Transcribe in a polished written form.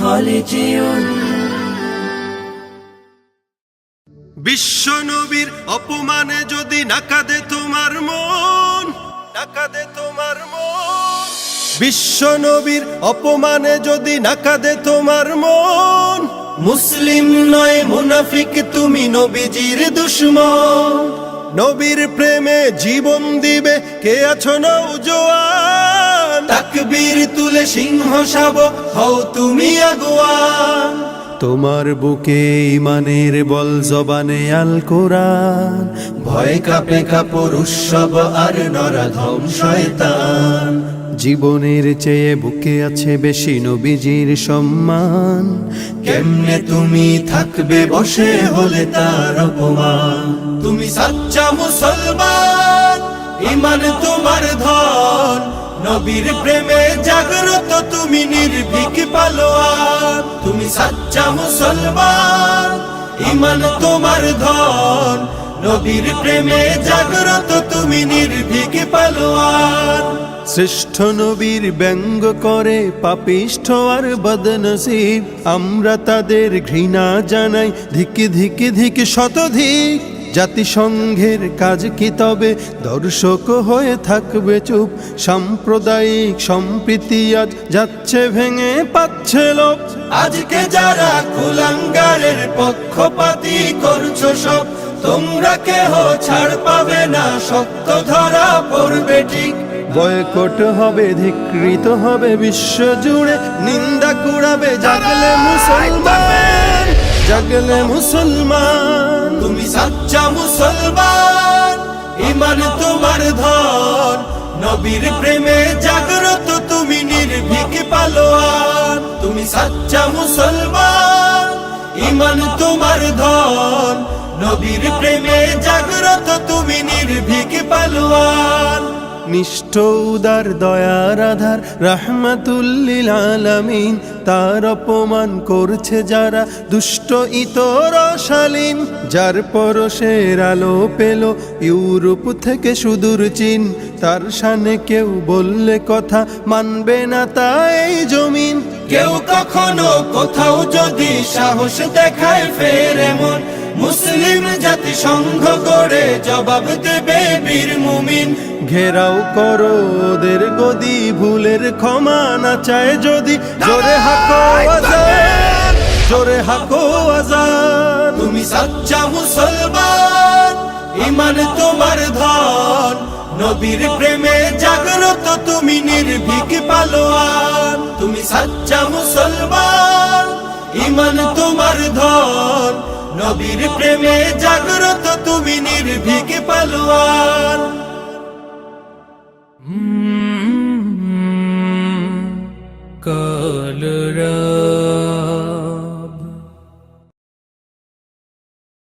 خالدون বিশ্ব নবীর অপমানে যদি না কাঁদে তোমার মন, না কাঁদে তোমার মন। বিশ্ব নবীর অপমানে যদি না কাঁদে তোমার মন, মুসলিম নয় মুনাফিক তুমি নবীজির দুশমন। নবীর প্রেমে জীবন দিবে কে আছো নওজোয়ান, তাকবীর তুলে সিংহ শাবক হও তুমি আগুয়ান। তোমার বুকে ইমানের বল জবানে আল কোরআন, ভয় কাঁপে কাপড় উৎসব আর নরাধম শয়তান। জীবনের চেয়ে বুকে আছে বেশি নবীজির সম্মান, কেমনে তুমি থাকবে বসে হলে তার অপমান। তুমি সাচ্চা মুসলমান, ইমান তোমার ধন, নবীর প্রেমে জাগ্রত তুমি নির্ভীক পালোয়ান। তুমি সাচ্চা মুসলমান, ইমান তোমার ধন, নবীর প্রেমে জাগ্রত তুমি নির্ভীক পালোয়ান। শ্রেষ্ঠ নবীর ব্যঙ্গ করে পাপিষ্ঠ আর বদনসিব, আমরা তাদের ঘৃণা জানাই ধিকি ধিকি ধিকি শতধিক। জাতিসংঘের কাজ কি তবে দর্শক হয়ে থাকবে চুপ, সাম্প্রদায়িক সম্প্রীতি আজ যাচ্ছে ভেঙে পাচ্ছে লোক। আজকে যারা কুলাঙ্গারের পক্ষপাতী করছো সব, তোমরা কেহ ছাড় পাবে না, শক্ত ধরা পড়বে ঠিক। বয়কট হবে, ধিকৃত হবে বিশ্ব জুড়ে, নিন্দা কুড়াবে জাগলে মুসলমান, জাগলে মুসলমান। তুমি সাচ্চা মুসলমান, ইমান তোমার ধন, নবীর প্রেমে জাগ্রত তুমি নির্ভীক পালোয়ান। তুমি সাচ্চা মুসলমান, ইমান তোমার ধন, নবীর প্রেমে জাগ্রত তুমি নির্ভীক পালোয়ান। নিষ্ঠ উদার দয়ার আধার রাহমাতুল লিল আলামিন, তার অপমান করছে যারা দুষ্ট ইতর শালীন। যার পরশের আলো পেল ইউরোপ থেকে সুদূর চীন, তার শানে কেউ বললে কথা মানবে না তাই জমিন। কেউ কখনো কোথাও যদি সাহস দেখায় ফের এমন, মুসলিম জাতি সংঘ গড়ে জবাব দেবে বীর মুমিন। ঘেরাও করো ওদের গদি, ভুলের ক্ষমা না চায় যদি, জোরে হাকো আজান, জোরে হাকো আজান। তুমি সাচ্চা মুসলমান, ইমান তোমার ধন, নবীর প্রেমে জাগ্রত তুমি নির্ভীক পালোয়ান। তুমি সাচ্চা মুসলমান, ইমান তোমার ধন, নবীর প্রেমে জাগ্রত তুমি নির্ভীক পালোয়ান। কাল রাত